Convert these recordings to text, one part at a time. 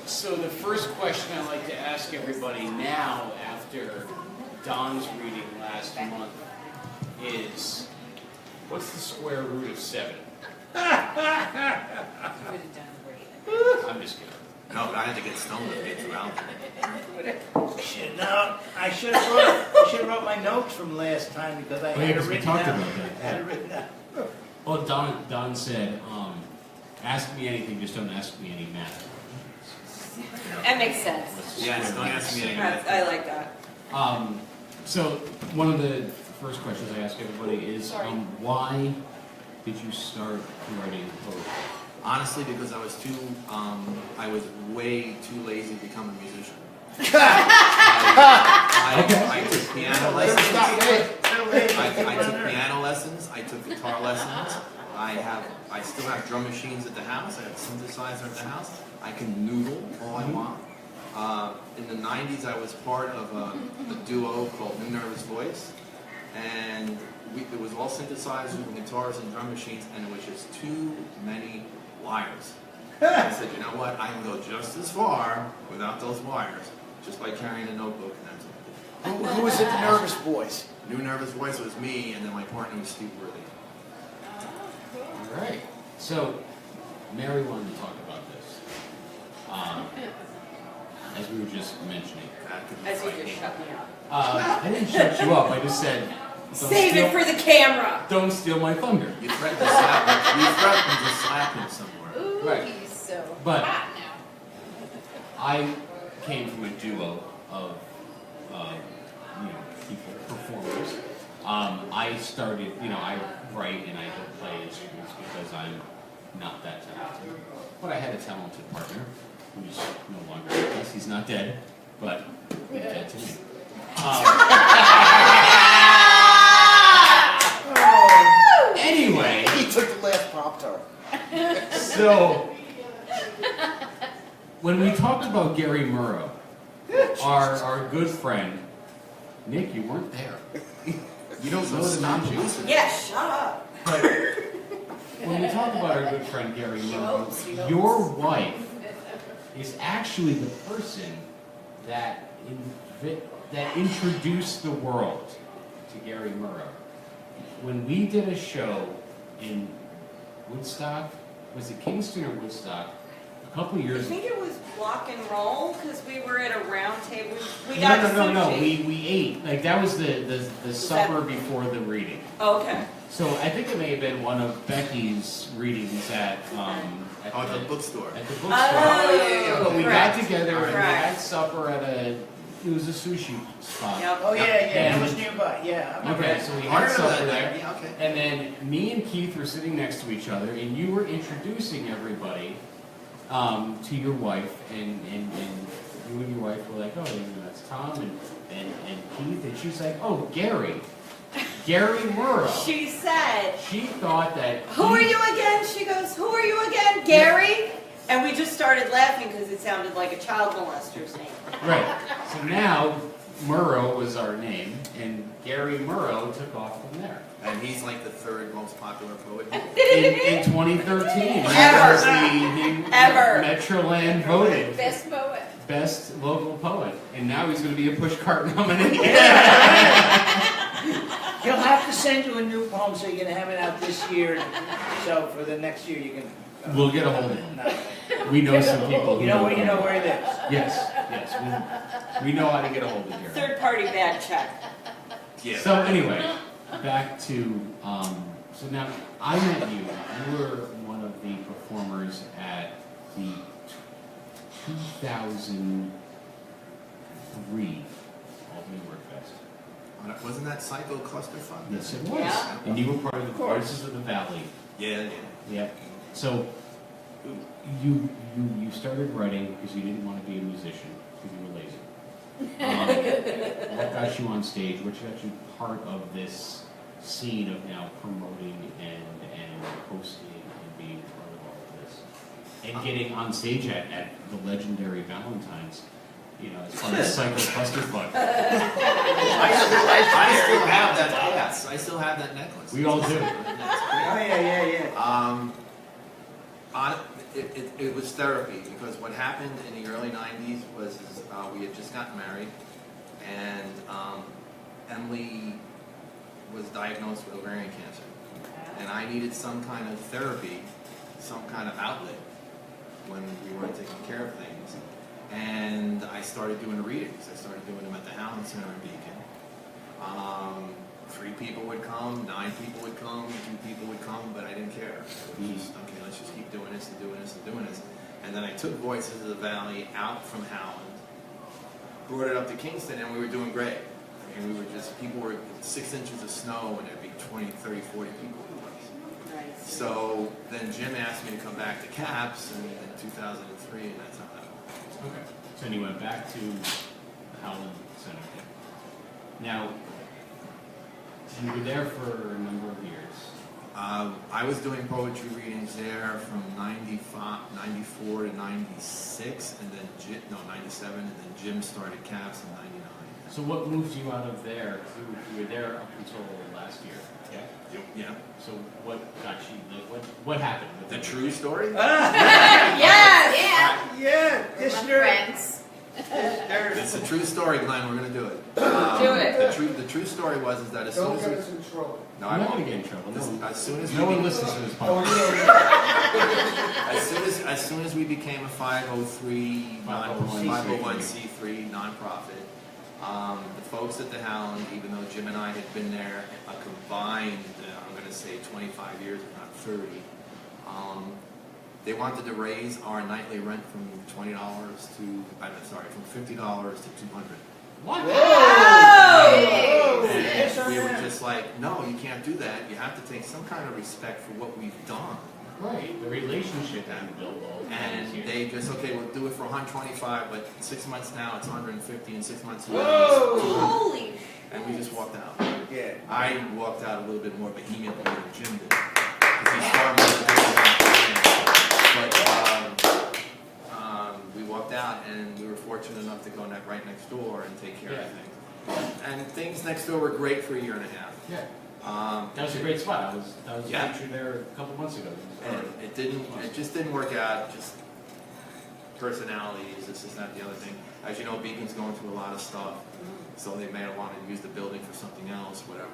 So the first question I like to ask everybody now, after Don's reading last month, is, what's the square root of 7? I'm just kidding. No, but I had to get stoned to get through Albany. No, I should have wrote my notes from last time because I had it written down. Had it written down. Well, Don said, ask me anything, just don't ask me any math. That makes sense. Yes, don't ask me any math. I like that. So one of the first questions I ask everybody is, why did you start writing poetry? Honestly, because I was way too lazy to become a musician. I took piano lessons. I took piano lessons. I took guitar lessons. I still have drum machines at the house. I have a synthesizer at the house. I can noodle all I want. In the 90s, I was part of a duo called New Nervous Voice, and it was all synthesizers and guitars and drum machines, and it was just too many wires. I said, you know what? I can go just as far without those wires, just by carrying a notebook. And that's what I did. Who was it, the Nervous Boys? New Nervous Voice was me, and then my partner was Steve Worthy. All right. So Mary wanted to talk about this. As we were just mentioning. As you just shut me up. I didn't shut you up. I just said, save it for the camera. Don't steal my thunder. You threatened to slap him. You threatened to slap him somewhere. Ooh, Right. he's so But hot now. I came from a duo of people, performers. I started, I write and I don't play instruments because I'm not that talented. But I had a talented partner who's no longer with us. He's not dead, but he's dead to me. Anyway. He took the last Pop-Tart. So, when we talked about Gary Murrow, our good friend, Nick, you weren't there. You don't know the name. Yeah, shut up. But when we talk about our good friend Gary Murrow, your wife is actually the person that introduced the world to Gary Murrow. When we did a show in Woodstock, was it Kingston or Woodstock? A couple years ago. I think it was Block and Roll because we were at a round table. We got No. sushi. We ate. Like that was the supper before the reading. Oh, okay. So I think it may have been one of Becky's readings at the bookstore. At the bookstore. Oh, But we correct. got together and we Correct. had supper at it was a sushi spot. Yep. Oh, yeah, And- that was nearby. Yeah. I remember Okay, that. so we I had remember supper that. there. Yeah, okay. And then me and Keith were sitting next to each other, and you were introducing everybody to your wife, and you and your wife were like, oh, that's Thom and Keith, and she's like, oh, Gary Murrow. She said, She thought that. who are you again? She goes, who are you again? Gary? And we just started laughing because it sounded like a child molester's name. Right. So now Murrow was our name, and Gary Murrow took off from there. And he's like the third most popular poet. In 2013, Ever. he Ever. Metroland voted Best poet. best local poet, and now he's going to be a pushcart nominee. He'll have to send you a new poem so you can have it out this year. So for the next year you can. We'll get a hold of him. We know some people who You know where he lives. Yes, we know how to get a hold of Gary. Third party bad check. Yeah. So anyway, back to so now I met you. You were one of the performers at the 2003 Albany Workfest. Wasn't that Psycho Clusterfuck? Yes, it was. Yeah. And you were part of the Voices of the Valley. Yeah. Yeah. So you started writing because you didn't want to be a musician because you were lazy. What got you on stage? What got you part of this scene of now promoting and hosting and being part of all of this and getting on stage at the legendary Valentine's? As part of Psycho Clusterfuck. I still have that. Yes, I still have that necklace. We all do. Oh yeah. it was therapy, because what happened in the early 90s was we had just gotten married, and Emily was diagnosed with ovarian cancer. And I needed some kind of therapy, some kind of outlet when we weren't taking care of things. And I started doing readings. I started doing them at the Howland Center in Beacon. 3 people would come, 9 people would come, 2 people would come, but I didn't care. It was just, okay, let's just keep doing this and doing this and doing this. And then I took Voices of the Valley out from Howland, brought it up to Kingston, and we were doing great. I mean, we were just, people were 6 inches of snow, and there'd be 20, 30, 40 people in the place. Nice. So then Jim asked me to come back to CAPS in 2003, and that's how that went. Okay. So then you went back to the Howland Center. Now, you were there for a number of years. I was doing poetry readings there from 94 to 96, and then 97, and then Jim started CAPS in 99. So what moved you out of there? You were there up until last year. Yeah. Yeah. So what got you? Like, what happened? The true story? Yes! Yeah, We're this friends. It's a true story, Glenn. We're going to do it. Do it. The true story was that as soon Don't as get we, us in trouble. no, I'm I not won't. gonna get in trouble. No, As soon as no we one be- listens to this Oh, podcast. as soon as we became a 503 501c3 nonprofit, the folks at the Howland, even though Jim and I had been there a combined, I'm going to say 25 years, if not 30, they wanted to raise our nightly rent from $20 to, from $50 to $200. What? Oh! And we were just like, no, you can't do that. You have to take some kind of respect for what we've done. Right. The relationship that you built all the time And here. they just, okay, we'll do it for 125, but 6 months now it's 150, and 6 months Whoa! now it's 200. Holy. And we just walked out. Yeah. I walked out a little bit more vehemently than Jim did, because he's far more vehement. But we walked out, and we were fortunate enough to go right next door and take care of things. And things next door were great for a year and a half. Yeah. That was a great spot. I was Yeah. actually there a couple months ago. And it just didn't work out. Just personalities, this is not the other thing. As you know, Beacon's going through a lot of stuff, so they may have wanted to use the building for something else, whatever.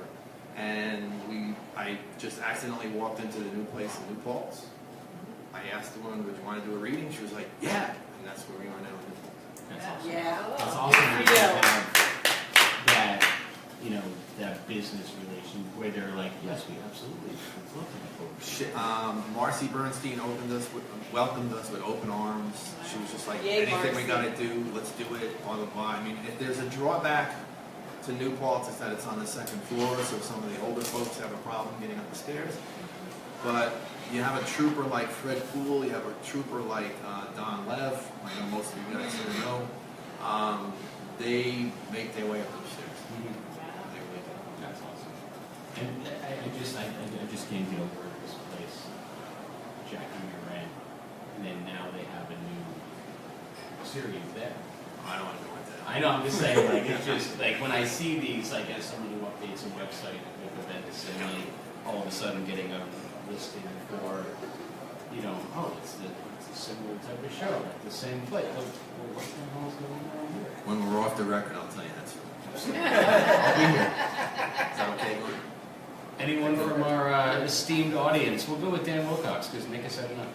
And I just accidentally walked into the new place in New Paltz. I asked the woman, would you want to do a reading? She was like, yeah, and that's where we are now in New Paltz. That's awesome. Yeah. That's awesome that you have that, that business relation where they're like, yes, we absolutely would love to be forward. Marcy Bernstein welcomed us with open arms. She was just like, Yay, anything we Marcy. got to do, let's do it, blah, blah, blah. I mean, if there's a drawback to New Paltz, it's that it's on the 2nd floor, so some of the older folks have a problem getting up the stairs. But you have a trooper like Fred Poole, you have a trooper like Don Lev, I know most of you guys here know. They make their way up those stairs. They really do. That's awesome. And I just can't get over this place, Jackie Moran, and then now they have a new series there. I don't want to go into that. I know, I'm just saying, like, it's just, like, when I see these, like, as someone who updates a website with events, and like, all of a sudden getting a listing for, it's a similar type of show, at the same place. Well, what the hell is going on here? When we're off the record, I'll tell you that story. I'll be here. Is that okay, Glenn? Anyone from our esteemed audience? We'll go with Dan Wilcox, because Nick has said enough.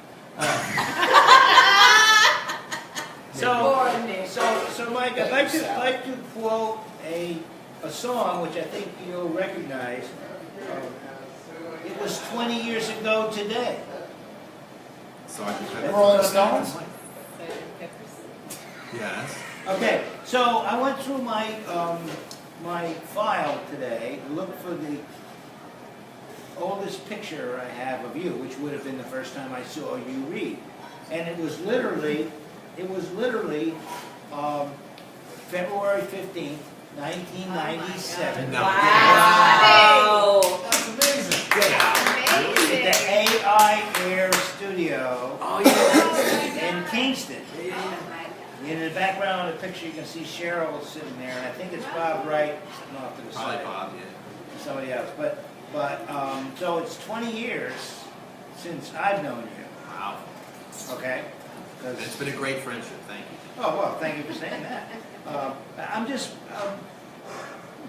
So Mike, I'd like to quote a song which I think you'll recognize. It was 20 years ago today. Sergeant The Pepper. Rolling Stones? Yes. Okay, so I went through my my file today, looked for the oldest picture I have of you, which would have been the first time I saw you read, and it was literally February 15th, 1997. No. Wow. That's amazing. At the AI Air Studio in Kingston. In the background of the picture, you can see Cheryl sitting there, and I think it's Bob Wright sitting off to the Probably side. Bob, yeah. Somebody else. But so it's 20 years since I've known you. Wow. Okay? 'Cause- It's been a great friendship, thank you. Oh, well, thank you for saying that. I'm just,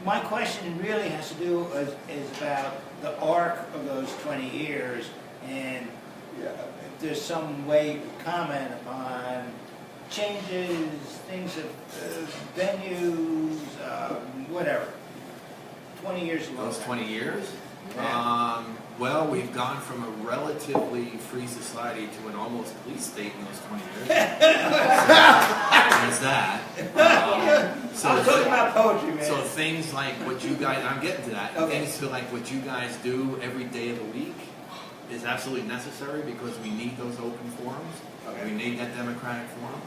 my question really has to do is about the arc of those 20 years, and if there's some way you could comment upon changes, things of venues, whatever. 20 years ago. Those 20 years? Yeah. Well, we've gone from a relatively free society to an almost police state in those 20 years. There's that. So I was talking about poetry, man. So things like what you guys, I'm getting to that, Okay. things like what you guys do every day of the week is absolutely necessary because we need those open forums. Okay. We need that democratic forum.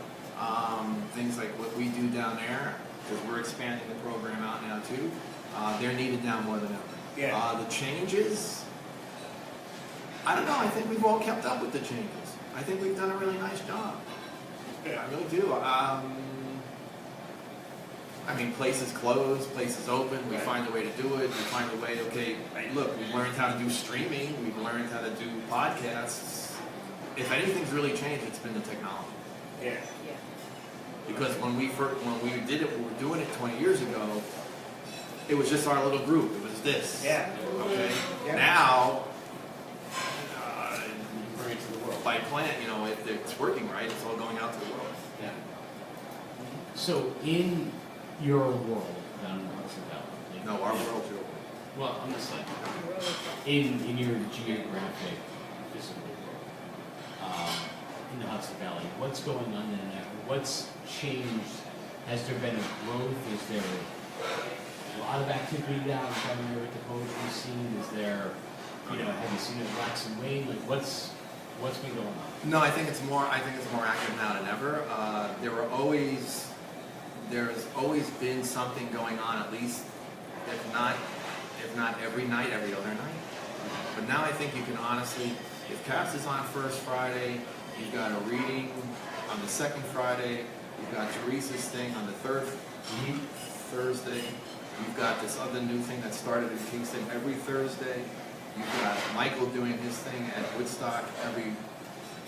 Things like what we do down there, because we're expanding the program out now too, they're needed now more than ever. Yeah. The changes, I don't know, I think we've all kept up with the changes. I think we've done a really nice job. Yeah. I really do. I mean, places close, places open, we find a way to do it, we find a way, okay, look, we've learned how to do streaming, we've learned how to do podcasts. If anything's really changed, it's been the technology. Yeah. Because when we did it, we were doing it 20 years ago, it was just our little group, it was this. Yeah. Okay? Yeah. Now, Bring it to the world. by plan, you know, if it's working right, it's all going out to the world. Yeah. So in your world down in Hudson Valley, like, No, our world's your world. well, I'm just like, in your geographic physical world, in the Hudson Valley, what's going on in there? What's changed? Has there been a growth? Is there a lot of activity down there with the poetry scene? Is there, you know, have you seen it wax and wane? Like, what's been going on? No, I think it's more active now than ever. There's always been something going on, at least, if not every night, every other night. But now I think you can honestly, if CAPS is on first Friday, you've got a reading on the second Friday, you've got Teresa's thing on the third Thursday, you've got this other new thing that started in Kingston every Thursday, you've got Michael doing his thing at Woodstock every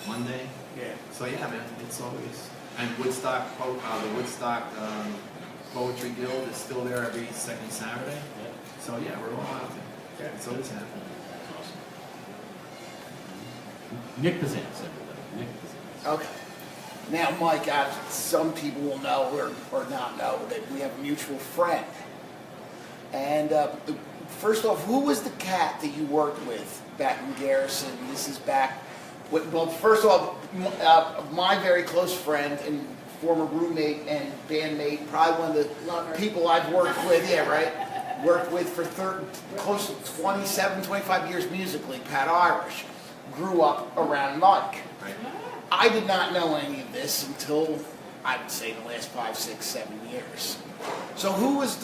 Monday. Yeah. So yeah, man, it's always, and the Woodstock Poetry Guild is still there every second Saturday. Yeah. So yeah, we're all out there. It's always happening. That's awesome. Nick Pazantz, everybody. Nick Pazantz. Okay. Now, Mike, some people will know or not know that we have a mutual friend. And first off, who was the cat that you worked with back in Garrison? This is back. Well, first of all, my very close friend and former roommate and bandmate, probably one of the people I've worked with, yeah, right? Worked with for close to 27, 25 years musically, Pat Irish. Grew up around Mike. Right. I did not know any of this until, I would say, the last 5, 6, 7 years. So who was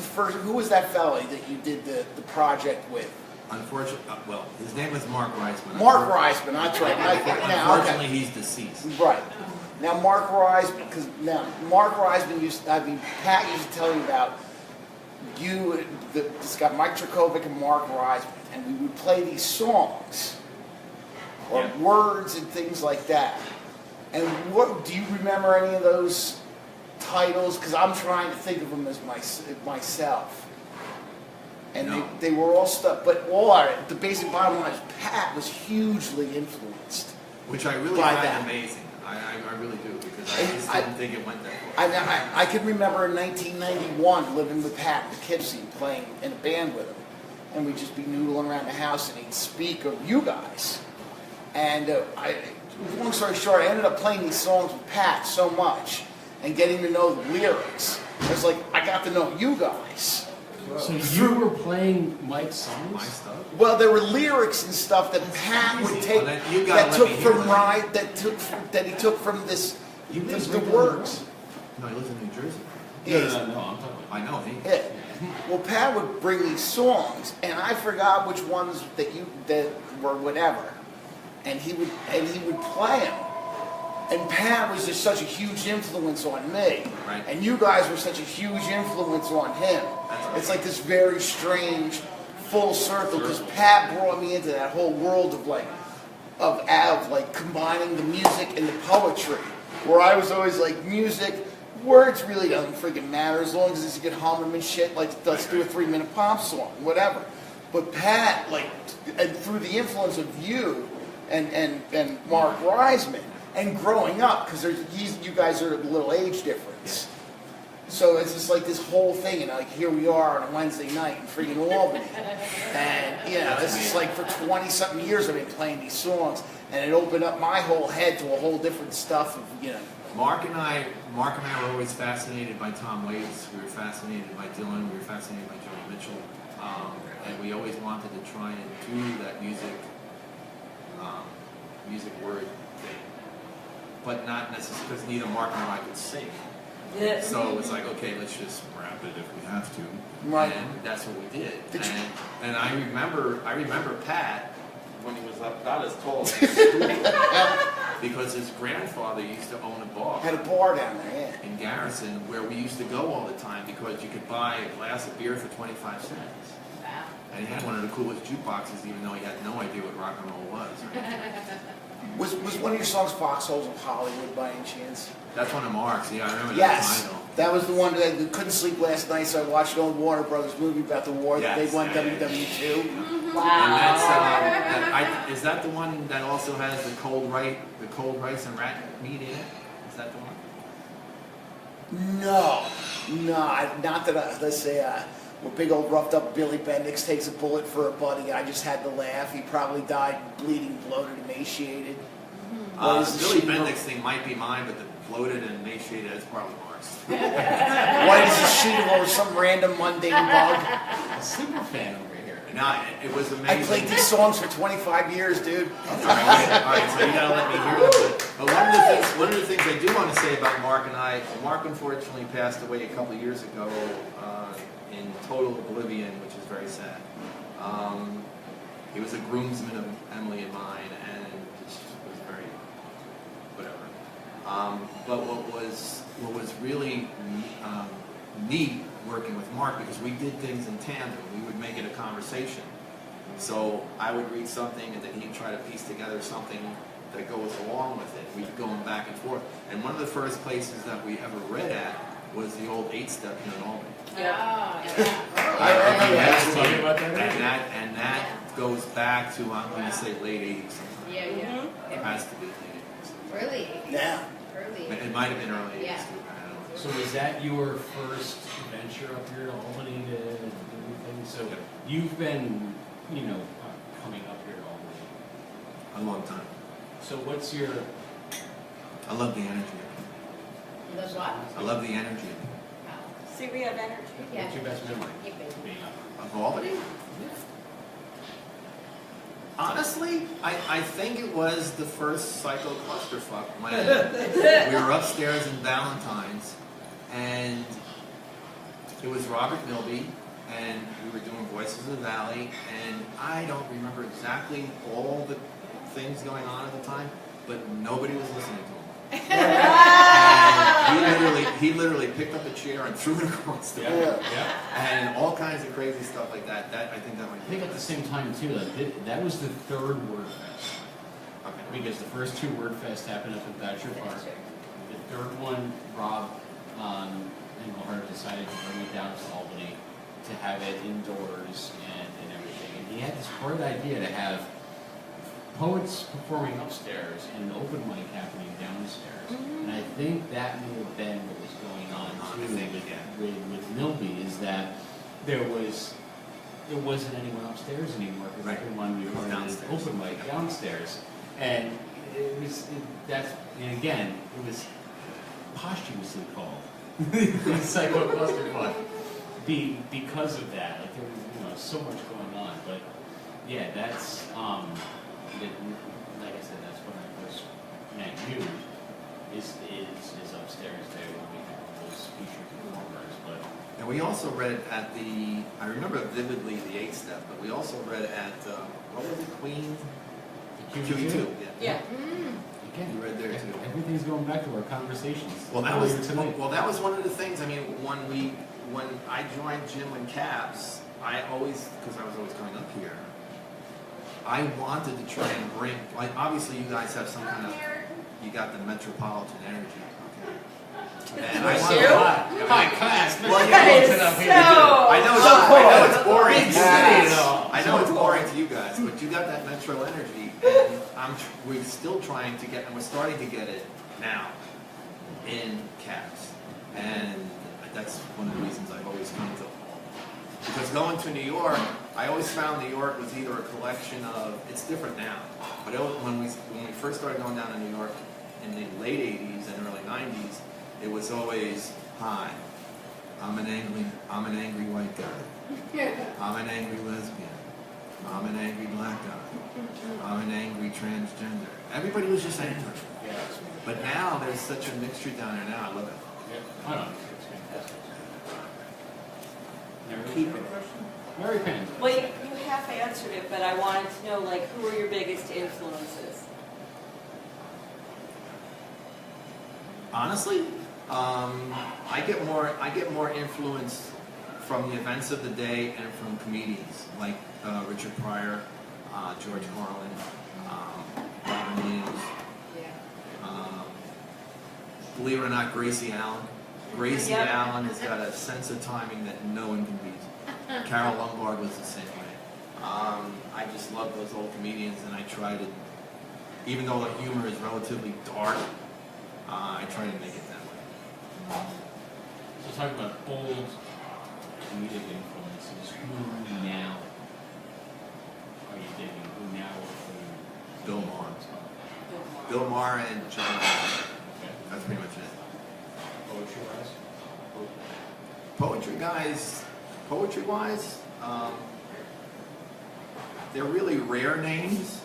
that fellow that you did the project with? Unfortunately, well, his name was Mark Reisman. Mark Reisman, that's right. Unfortunately, he's deceased. Right. Now, Mark Reisman, Pat used to tell me about this guy, Mike Jurkovic and Mark Reisman, and we would play these songs, or words and things like that. And do you remember any of those titles? Because I'm trying to think of them as myself. And No. they were all stuff, but the basic bottom line is Pat was hugely influenced. Which I really By find that. amazing. I really do, because I And just I- didn't think it went that far. I can remember in 1991 living with Pat in Poughkeepsie, playing in a band with him. And we'd just be noodling around the house and he'd speak of you guys. And long story short, I ended up playing these songs with Pat so much and getting to know the lyrics. It was like, I got to know you guys. So you were playing Mike's songs? My stuff. Well, there were lyrics and stuff that Pat would take, Well, then you gotta that let took me hear from that. that he took from this, He lives the right down words. the road. No, he lives in New Jersey. No, I'm talking about. I know, Yeah. Well, Pat would bring these songs, and I forgot which ones that were whatever, and he would play them. And Pat was just such a huge influence on me, Right. and you guys were such a huge influence on him. That's right. It's like this very strange full circle because Pat brought me into that whole world of like of like combining the music and the poetry, where I was always like, music, words really don't freaking matter as long as you can hum them and shit. Like, let's do a 3-minute pop song, whatever. But Pat, like, and through the influence of you and Mark Reisman, and growing up, because you guys are a little age difference. So it's just like this whole thing, and like here we are on a Wednesday night in freaking Albany. And, you know, this is like for 20-something years I've been playing these songs, and it opened up my whole head to a whole different stuff of, you know. Mark and I were always fascinated by Thom Waits. We were fascinated by Dylan. We were fascinated by Joni Mitchell. And we always wanted to try and do that music word thing. But not necessarily, because neither Mark nor I could sing. Yeah. So it was like, okay, let's just rap it if we have to. Right. And that's what we did. And I remember Pat when he was about as tall as because his grandfather used to own a bar. Had a bar down there, yeah. In Garrison, where we used to go all the time because you could buy a glass of beer for 25 cents. Wow. And he had one of the coolest jukeboxes, even though he had no idea what rock and roll was. Right? Was one of your songs Foxholes of Hollywood by any chance? That's one of Mark's. Yeah, I remember Yes. that title. That was the one that I couldn't sleep last night, so I watched an old Warner Brothers movie about the war. Yes. They won Yeah, yeah, WW2. Wow. And that's is that the one that also has the cold rice and rat meat in it? Is that the one? No, not that let's say, where big old roughed up Billy Bendix takes a bullet for a buddy. I just had to laugh. He probably died bleeding, bloated, emaciated. The Billy Bendix thing might be mine, but the bloated and emaciated is probably Mark's. Why does he shoot him over some random mundane bug? A super fan over here. No, it was amazing. I played these songs for 25 years, dude. All right, so you gotta let me hear them. But one of the things I do want to say about Mark and I, Mark unfortunately passed away a couple of years ago in total oblivion, which is very sad. He was a groomsman of Emily and mine, and it just was very whatever. But what was really neat working with Mark, because we did things in tandem. We would make it a conversation. So I would read something, and then he'd try to piece together something that goes along with it. We'd go back and forth. And one of the first places that we ever read at was the old 8-step here in Albany. Yeah. I remember Yes, that. tell me about that. And that goes back to, I'm going to say late 80s. Yeah. It has to be late 80s. Really? Yeah. Early. It might have been early 80s Yeah. too. I don't know. So was that your first venture up here to Albany to do anything? So Yep. you've been, coming up here to Albany. A long time. So what's your... I love the energy. Those what? I love the energy Wow. See, we have energy. Yeah. What's your best memory Keep it. being up? of Albany. Honestly, I think it was the first psycho clusterfuck when we were upstairs in Valentine's, and it was Robert Milby, and we were doing Voices of the Valley, and I don't remember exactly all the things going on at the time, but nobody was listening to him. And he literally picked up a chair and threw it across the room, Yeah. and all kinds of crazy stuff like that. I think that I might be. think at the same time too, that was the third Word Fest. Okay. Because the first two Word Fest happened up in Thatcher Park. The third one, Rob and O'Hara decided to bring it down to Albany to have it indoors and everything. And he had this bright idea to have poets performing upstairs and an open mic happening downstairs. And I think that may have been what was going on too with Milby, is that there wasn't anyone upstairs anymore because Right. everyone was Downstairs. open mic downstairs. And it was posthumously called the Psycho Clusterfuck because of that. Like there was so much going on. But yeah, that's like I said, that's when I first met you. Is upstairs there when we have those featured performers. But And we also read at I remember vividly the 8-step, but we also read at, what was it, Queen? QE2, Yeah. again, You read there too. everything's going back to our conversations. Well, that earlier was tonight. one of the things. I mean, when I joined Jim and Caps, because I was always coming up here, I wanted to try and bring, like, obviously you guys have some kind of, you got the metropolitan energy, okay? And I You? want High class. Well, That is I know it's boring. Big city and all. I know it's boring to you guys, but you got that metro energy, and we're still trying to get, and we're starting to get it now in cabs, and that's one of the reasons I've always come to. Because going to New York, I always found New York was either a collection of, it's different now, but when we first started going down to New York in the late 80s and early 90s, it was always, hi, I'm an angry white guy, I'm an angry lesbian, I'm an angry black guy, I'm an angry transgender. Everybody was just angry. Yeah. But now there's such a mixture down there now, I love it. Yeah. I don't know. It's fantastic. Keep it. Mary Penn. Well, you half answered it, but I wanted to know, like, who are your biggest influences? Honestly, I get more influence from the events of the day and from comedians like Richard Pryor, George Carlin, Robin Williams. Believe it or not, Gracie Allen. Gracie Yep. Allen has got a sense of timing that no one can beat. Carol Lombard was the same way. I just love those old comedians, and I try to, even though the humor is relatively dark, I try to make it that way. So talking about old comedic influences, who now are you digging? Who now are you? Bill Maher. Bill Maher and John. Okay. That's pretty much it. Poetry-wise? Poetry-wise, they're really rare names,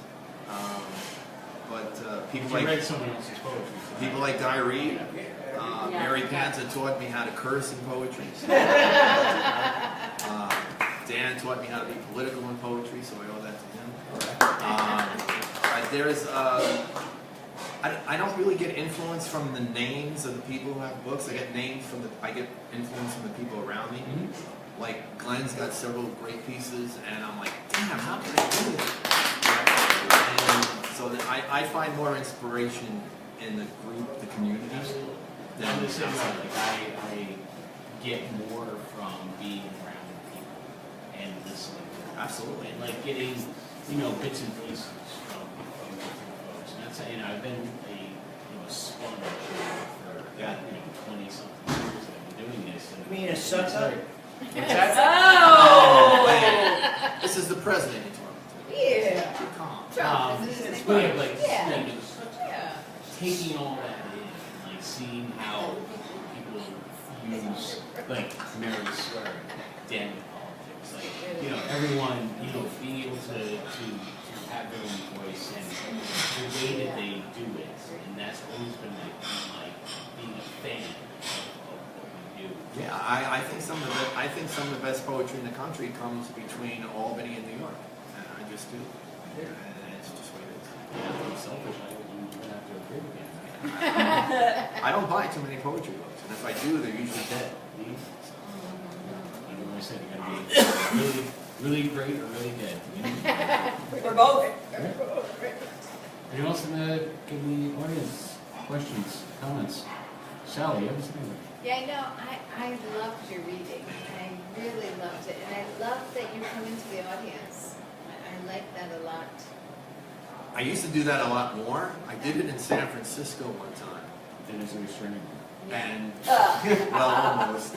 but people You like read someone else's poetry. so- people like Guy Reed, Yeah. Mary Panza taught me how to curse in poetry. Dan taught me how to be political in poetry, so I owe that to him. There's I don't really get influence from the names of the people who have books. I get influence from the people around me. Mhm. Like Glenn's got several great pieces, and I'm like, damn, how can I do this? And so that I find more inspiration in the group, the community, I'm than the same way. outside. Like I get more from being around people and listening to them. Absolutely. And like getting, bits and pieces from different folks. And that's, I've been a sponge for, 20 something years that I've been doing this. And You mean a sucker? What's that? Oh! Man, this is the president you're talking to. Yeah. Keep calm. Trump is his It's name. funny, like, Yeah. just Yeah. taking all that in, like seeing how people use, like Mary swearing, damn politics, like, everyone, being able to have their own voice and the way that they do it, and that's always been like being a fan of what we do. Yeah, I think some of the best poetry in the country comes between Albany and New York. I just do. And it's just what it is. Yeah, I'm selfish, I'm gonna have to agree with you. I don't buy too many poetry books, and if I do, they're usually dead. I know what I said, you gotta be really, really great or really dead. Or both. Anyone else in the audience? Questions, comments? Sally, you have something? Yeah, no, I loved your reading. I really loved it. And I love that you come into the audience. I like that a lot. I used to do that a lot more. I did it in San Francisco one time. Then there's a restraining And, Ugh. well, almost.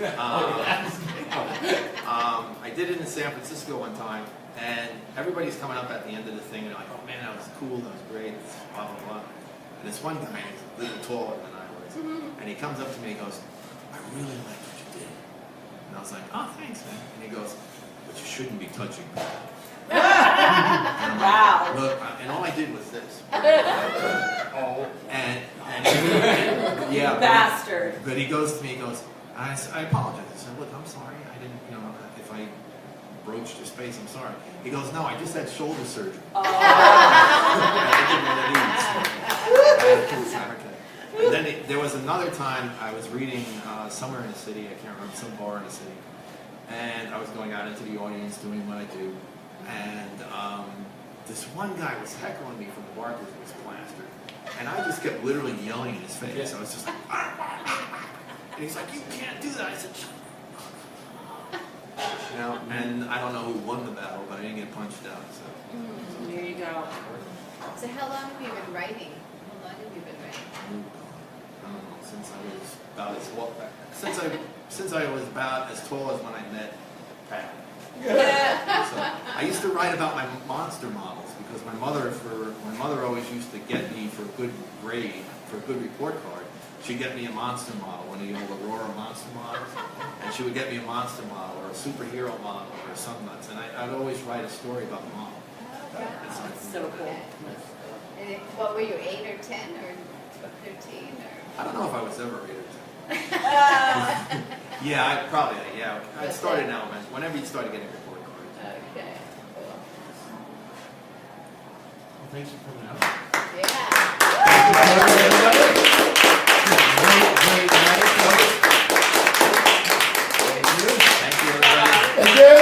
I did it in San Francisco one time, and everybody's coming up at the end of the thing, and they're like, oh man, that was cool, that was great, blah, blah, blah. And this one guy is a little taller than I was, and he comes up to me and goes, I really like what you did. And I was like, oh, thanks, man. And he goes, but you shouldn't be touching me. And I'm like, Wow. look, and all I did was this. And yeah, Bastard. but he goes to me, he goes, I apologize. I said, look, I'm sorry. I didn't, if I broached your space, I'm sorry. He goes, no, I just had shoulder surgery. Oh. And then there was another time I was reading somewhere in the city, I can't remember, some bar in the city, and I was going out into the audience doing what I do, and this one guy was heckling me from the bar because he was plastered. And I just kept literally yelling in his face. I was just like, and he's like, you can't do that. I said, you know, and I don't know who won the battle, but I didn't get punched out. So. There you go. So how long have you been writing? How long have you been writing? I don't know, since I was about as well, since I was about as tall as when I met Pat. So I used to write about my monster models because my mother always used to get me for a good grade, for a good report card. She'd get me a monster model, one of the old Aurora monster models, and she would get me a monster model or a superhero model or some nuts, and I'd always write a story about the model. That's so cool. And what were you, 8 or 10 or 13 or? I don't know if I was ever 8 or 10. Yeah, I started in elementary. Whenever you started getting report cards. Okay, cool. Well, thanks for coming out. Yeah. Great night. Thank you, everybody. Thank you.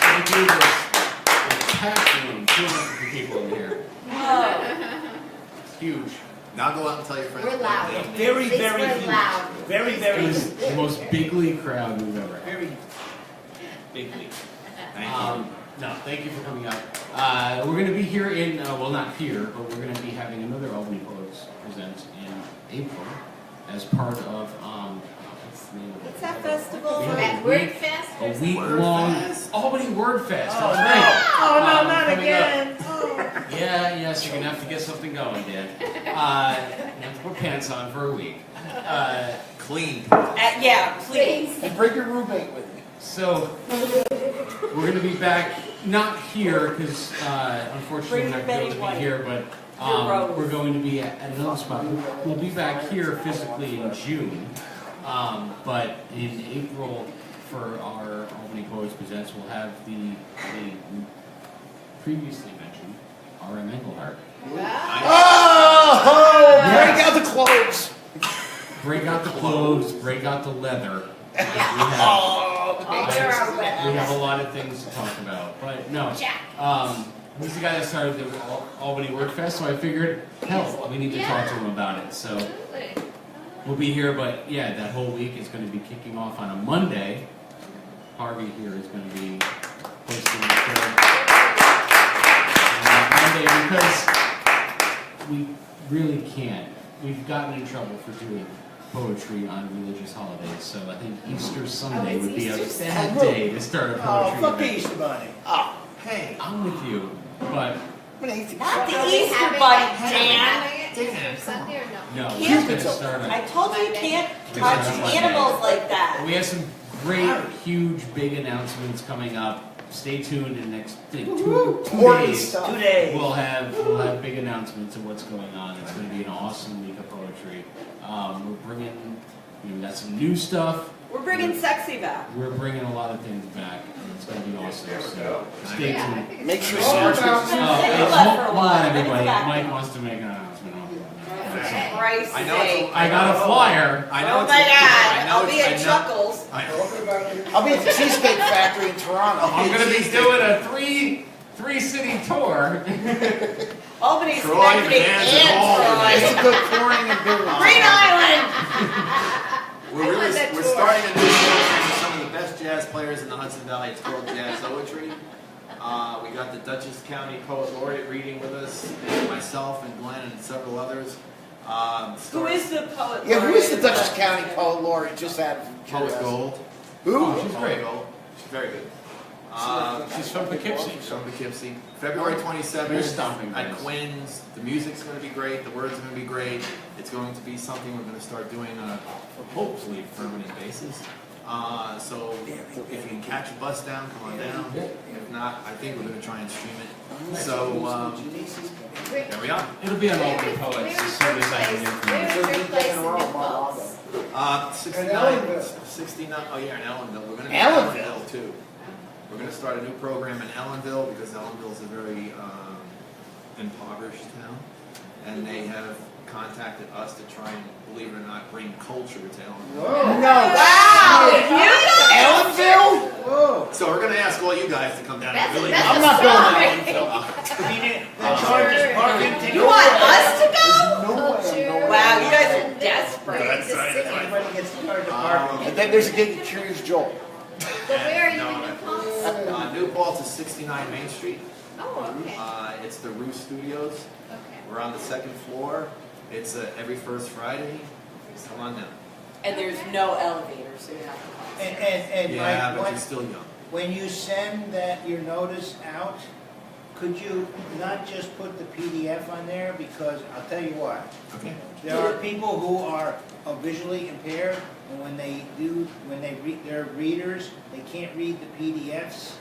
Thank you. There's packed room, 250 people in here. It's huge. Now go out and tell your friends. We're loud. Very, At least very we're huge. loud. Very, It very was the most bigly crowd we've ever had. very. Bigly. Thank you. No, thank you for coming out. We're going to be here in, well, not here, but we're going to be having another Albany Poets present in April as part of, what's the name of it? What's that festival? We have At a Word week- Fest or A something? week-long Fest. Albany Word Fest. Oh, That's no. right. Oh, no, not Coming again. up. Yeah, yes, you're going to have to get something going, Dan. You have to put pants on for a week. Clean. Yeah, please. And bring your roommate with you. So, we're going to be back, not here, because unfortunately Bring we're not going to be able to Betty be here, but Your rose. we're going to be at another spot. We'll be back here physically in June, but in April for our Albany Poets Presents, we'll have the previously mentioned R.M. Engelhardt. Oh, break out the clothes. Break out the clothes, break out the leather. We have a lot of things to talk about, but no. He's the guy that started the Albany Word Fest, so I figured, hell, we need to talk to him about it. So Absolutely. we'll be here, but yeah, that whole week is going to be kicking off on a Monday. Harvey here is going to be hosting the show on Monday because we really can't. We've gotten in trouble for doing poetry on religious holidays, so I think Easter Sunday it's would be a Easter bad day to start a Oh, poetry fuck the event. Easter Bunny. Hey. I'm with you, but Not the Are we Easter having Bunny, it- Dan. having it Easter Sunday or no? no, Can't- we're going to start I a, told you you can't We're touch starting Monday. animals like that. we have some great, huge, big announcements coming up. Stay tuned in the next two Important days. stuff. 2 days. We'll have big announcements of what's going on. It's going to be an awesome week of poetry. We're bringing, we got some new stuff. We're bringing sexy back. We're bringing a lot of things back. It's going to be awesome. So stay Yeah, I tuned. think it's Make sure cool. Sarge gets Say left for a Hold while, on, then it's everybody. back. Mike wants to make an announcement. Okay. Christ's I know it's sake. I got a flyer. I know Oh it's my I God, know I'll be it's- at I know- Chuckles. I know. I'll be at the Cheesecake Factory in Toronto. I'm going to be doing a three-city tour. Albany's Troy, connecting Bonanza, and Albany. It's Troy. a good pouring and beer. Green Island! We're that we're tour. starting a new program with some of the best jazz players in the Hudson Valley. It's called Jazz Poetry. We got the Dutchess County Poet Laureate reading with us, and myself and Glenn and several others. Who is the poet? Yeah, who is the laureate? Dutchess County Poet Laureate? Just out of Poet curiosity. Gold. Who? Oh, she's great. Gold. She's very good. She's from Poughkeepsie. From Poughkeepsie. February They're 27th stomping at grounds. Quinn's. The music's going to be great. The words are going to be great. It's going to be something we're going to start doing on a hopefully permanent basis. So if you can catch a bus down, come on down. If not, I think we're going to try and stream it. So there we are. It'll be on Where Albany is- Poets where as is soon your as I can place? get Where from is your place in New Paltz? 69. 69. Oh yeah, in Ellenville. We're going to be in Ellenville? Ellenville too. We're going to start a new program in Ellenville because Ellenville is a very impoverished town, and they have contacted us to try and, believe it or not, bring culture to Ellenville. No. Wow! You Ellenville? Whoa. So we're going to ask all you guys guys to come down and That's really. that's I'm a not going story. that one, Phil. I mean, the charges parking tickets. You want us to go? No way, I'm going. Wow, you guys are desperate. Everybody gets charged a parking. And then there's a gig at Curious Joel. So where are you in New Paltz? New Paltz is 69 Main Street. Oh, okay. It's the Roost Studios. Okay. We're on the second floor. It's every first Friday. Come on down. And there's no elevator, so you have to call. And Yeah, Mike, but you're still young. when you send your notice out, could you not just put the PDF on there? Because I'll tell you what, Okay. there are people who are visually impaired, and they're readers, they can't read the PDFs.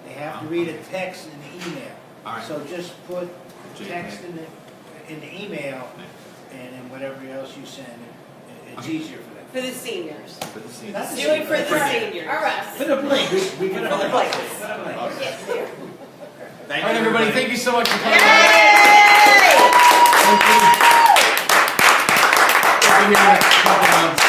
They have to read a text in the email. All right. So just put JPEG. text in the email, and then whatever else you send, it's Okay. easier for them. For the seniors. For the scene. That's Do it for the seniors. All right. Put a blank. We can For the help. place. We're getting there. Thank All right, you, everybody, thank you so much for coming. Yay! We'll be here in a couple months.